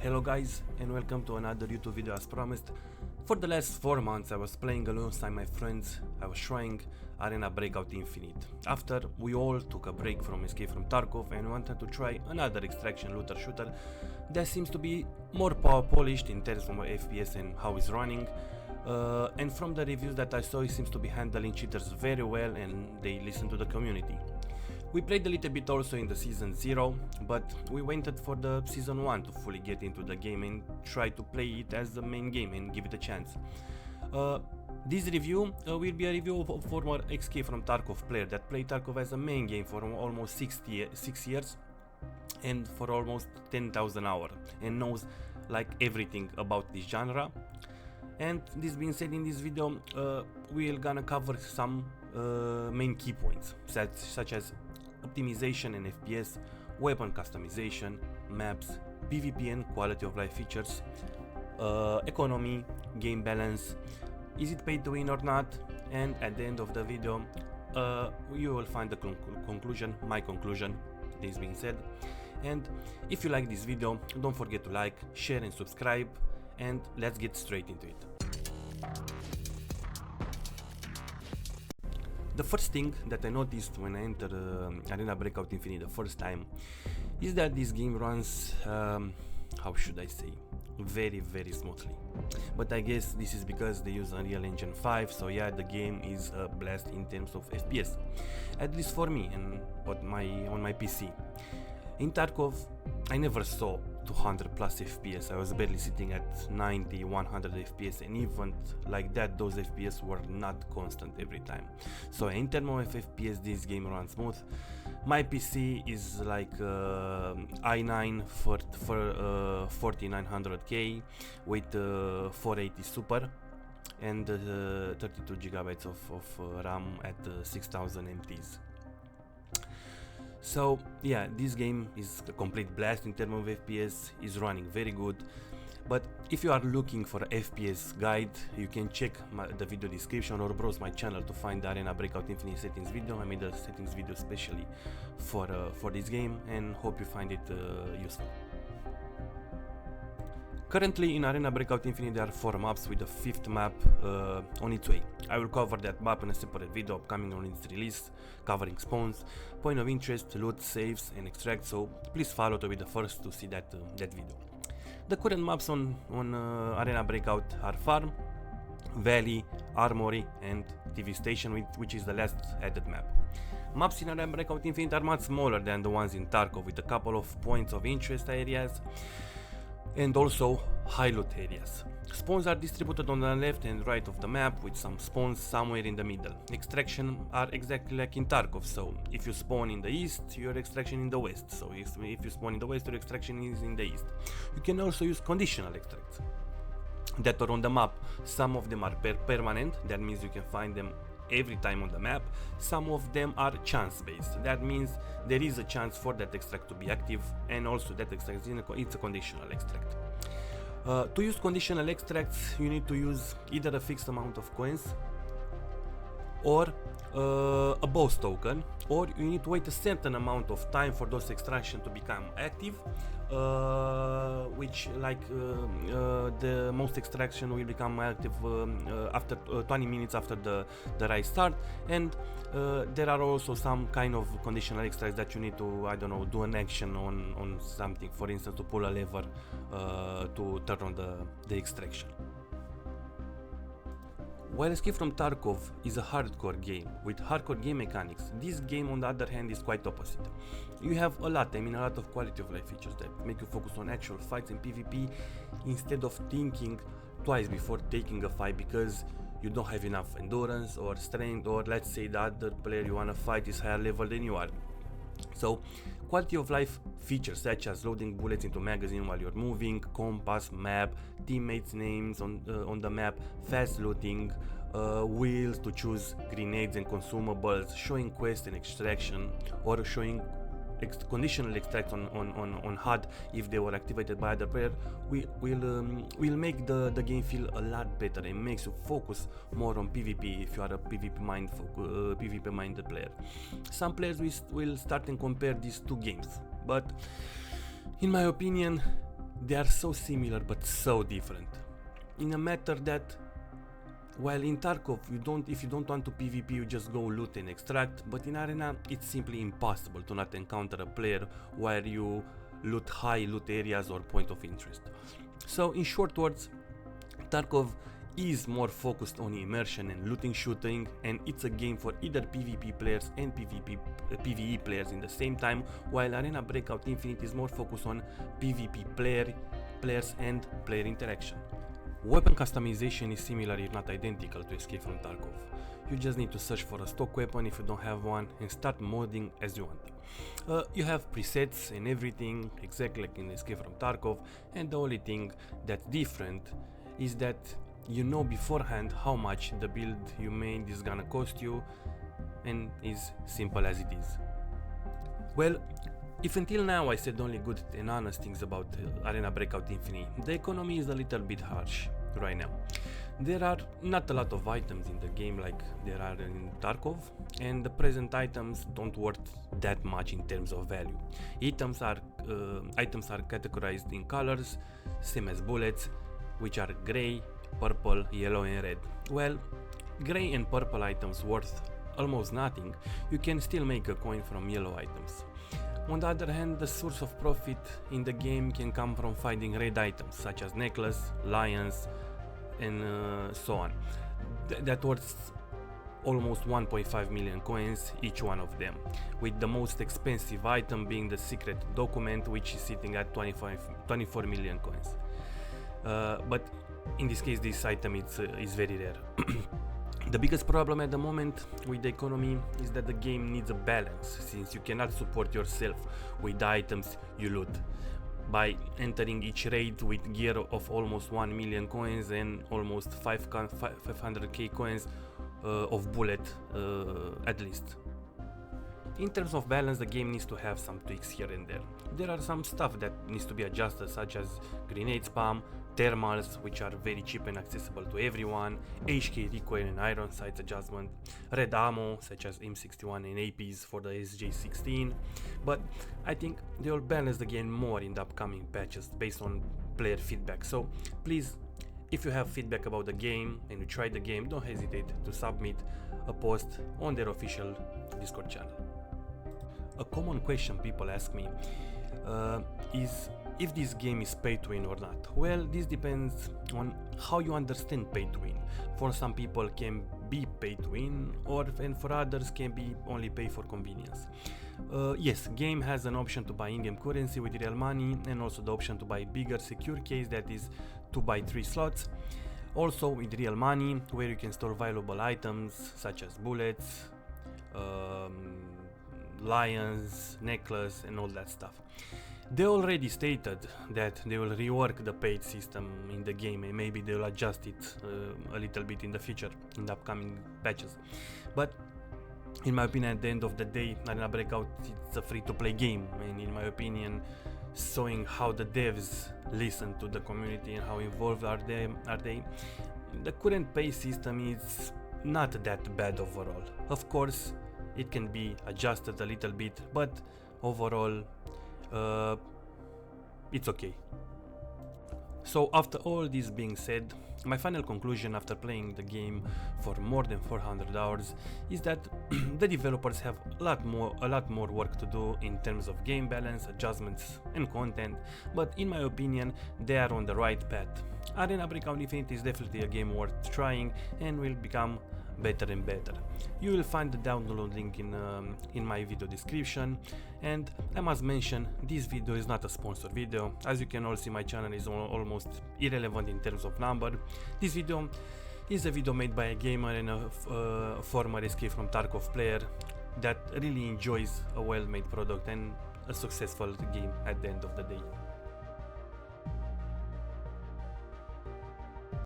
Hello guys and welcome to another YouTube video as promised. For the last 4 months I was playing alongside my friends. I was trying Arena Breakout Infinite. After we all took a break from Escape from Tarkov and wanted to try another extraction looter shooter that seems to be more polished in terms of FPS and how it's running. And from the reviews that I saw, it seems to be handling cheaters very well and they listen to the community. We played a little bit also in the season 0, but we waited for the season 1 to fully get into the game and try to play it as the main game and give it a chance. This review will be a review of a former Escape from Tarkov player that played Tarkov as a main game for almost 6 years and for almost 10,000 hours and knows like everything about this genre. And this being said, in this video we're gonna cover some main key points such as optimization and FPS, weapon customization, maps, PvP and quality of life features, economy, game balance, is it pay to win or not, and at the end of the video you will find the conclusion, my conclusion, this being said. And if you like this video, don't forget to like, share and subscribe, and let's get straight into it. The first thing that I noticed when I entered Arena Breakout Infinite the first time is that this game runs, how should I say, very smoothly. But I guess this is because they use Unreal Engine 5, so yeah, the game is a blast in terms of FPS, at least for me and on my PC. In Tarkov, I never saw 200 plus FPS. I was barely sitting at 90, 100 FPS, and even like that, those FPS were not constant every time. So in terms of FPS, this game runs smooth. My PC is like i9 for 4900K with 480 Super and 32 gigabytes of RAM at 6000 MTs. So yeah, this game is a complete blast in terms of FPS, is running very good. But if you are looking for a FPS guide, you can check the video description or browse my channel to find the Arena Breakout Infinite settings video. I made a settings video especially for this game and hope you find it useful. Currently in Arena Breakout Infinite there are 4 maps with the 5th map on its way. I will cover that map in a separate video upcoming on its release, covering spawns, point of interest, loot, saves and extract, so please follow to be the first to see that video. The current maps on Arena Breakout are Farm, Valley, Armory and TV Station, which is the last added map. Maps in Arena Breakout Infinite are much smaller than the ones in Tarkov, with a couple of points of interest areas and also high loot areas. Spawns are distributed on the left and right of the map, with some spawns somewhere in the middle. Extraction are exactly like in Tarkov, so if you spawn in the east, your extraction in the west, so if you spawn in the west, your extraction is in the east. You can also use conditional extracts that are on the map. Some of them are permanent, that means you can find them every time on the map. Some of them are chance based, that means there is a chance for that extract to be active, and also that extract it's a conditional extract. To use conditional extracts you need to use either a fixed amount of coins or a boss token, or you need to wait a certain amount of time for those extractions to become active, which like the most extraction will become active after 20 minutes after the raid start. And there are also some kind of conditional extracts that you need to, I don't know, do an action on something, for instance to pull a lever to turn on the extraction. While Escape from Tarkov is a hardcore game with hardcore game mechanics, this game on the other hand is quite opposite. You have a lot of quality of life features that make you focus on actual fights and PvP instead of thinking twice before taking a fight because you don't have enough endurance or strength, or let's say the other player you wanna fight is higher level than you are. So quality of life features such as loading bullets into magazine while you're moving, compass, map, teammates' names on the map, fast looting, wheels to choose grenades and consumables, showing quest and extraction, or showing conditional extracts on HUD if they were activated by other player, will make the game feel a lot better and makes you focus more on PvP if you are a PvP minded player. Some players will start and compare these two games, but in my opinion they are so similar but so different. In a matter that, while in Tarkov if you don't want to PvP, you just go loot and extract, but in Arena it's simply impossible to not encounter a player where you loot high loot areas or point of interest. So in short words, Tarkov is more focused on immersion and looting shooting, and it's a game for either PvP players and PvE players in the same time, while Arena Breakout Infinite is more focused on PvP players and player interaction. Weapon customization is similar if not identical to Escape from Tarkov. You just need to search for a stock weapon if you don't have one and start modding as you want. You have presets and everything exactly like in Escape from Tarkov, and the only thing that's different is that you know beforehand how much the build you made is gonna cost you, and is simple as it is. Well, if until now I said only good and honest things about Arena Breakout Infinite, the economy is a little bit harsh right now. There are not a lot of items in the game like there are in Tarkov, and the present items don't worth that much in terms of value. Items are categorized in colors, same as bullets, which are grey, purple, yellow and red. Well, grey and purple items worth almost nothing. You can still make a coin from yellow items. On the other hand, the source of profit in the game can come from finding red items such as necklace, lions and so on. That worth almost 1.5 million coins each one of them, with the most expensive item being the secret document, which is sitting at 24 million coins. But in this case this item is very rare. The biggest problem at the moment with the economy is that the game needs a balance, since you cannot support yourself with the items you loot by entering each raid with gear of almost 1 million coins and almost 500k coins of bullet at least. In terms of balance, the game needs to have some tweaks here and there. There are some stuff that needs to be adjusted, such as grenade spam, thermals, which are very cheap and accessible to everyone, HK recoil and iron sights adjustment, red ammo such as M61 and APs for the SJ16, but I think they'll balance the game more in the upcoming patches based on player feedback. So please, if you have feedback about the game and you tried the game, don't hesitate to submit a post on their official Discord channel. A common question people ask me is if this game is pay to win or not. Well, this depends on how you understand pay to win. For some people can be pay to win, and for others can be only pay for convenience. Yes, game has an option to buy in-game currency with real money, and also the option to buy bigger secure case, that is 2x3 slots. Also with real money, where you can store valuable items such as bullets, lions, necklace and all that stuff. They already stated that they will rework the paid system in the game, and maybe they will adjust it a little bit in the future, in the upcoming patches. But in my opinion, at the end of the day, Arena Breakout, it's a free-to-play game, and in my opinion, showing how the devs listen to the community and how involved are they, the current pay system is not that bad overall. Of course, it can be adjusted a little bit, but overall it's okay. So after all this being said, my final conclusion after playing the game for more than 400 hours is that the developers have a lot more work to do in terms of game balance, adjustments and content, but in my opinion they are on the right path. Arena Breakout Infinite is definitely a game worth trying and will become better and better. You will find the download link in my video description, and I must mention this video is not a sponsored video. As you can all see, my channel is almost irrelevant in terms of number. This video is a video made by a gamer and a former Escape from Tarkov player that really enjoys a well-made product and a successful game at the end of the day.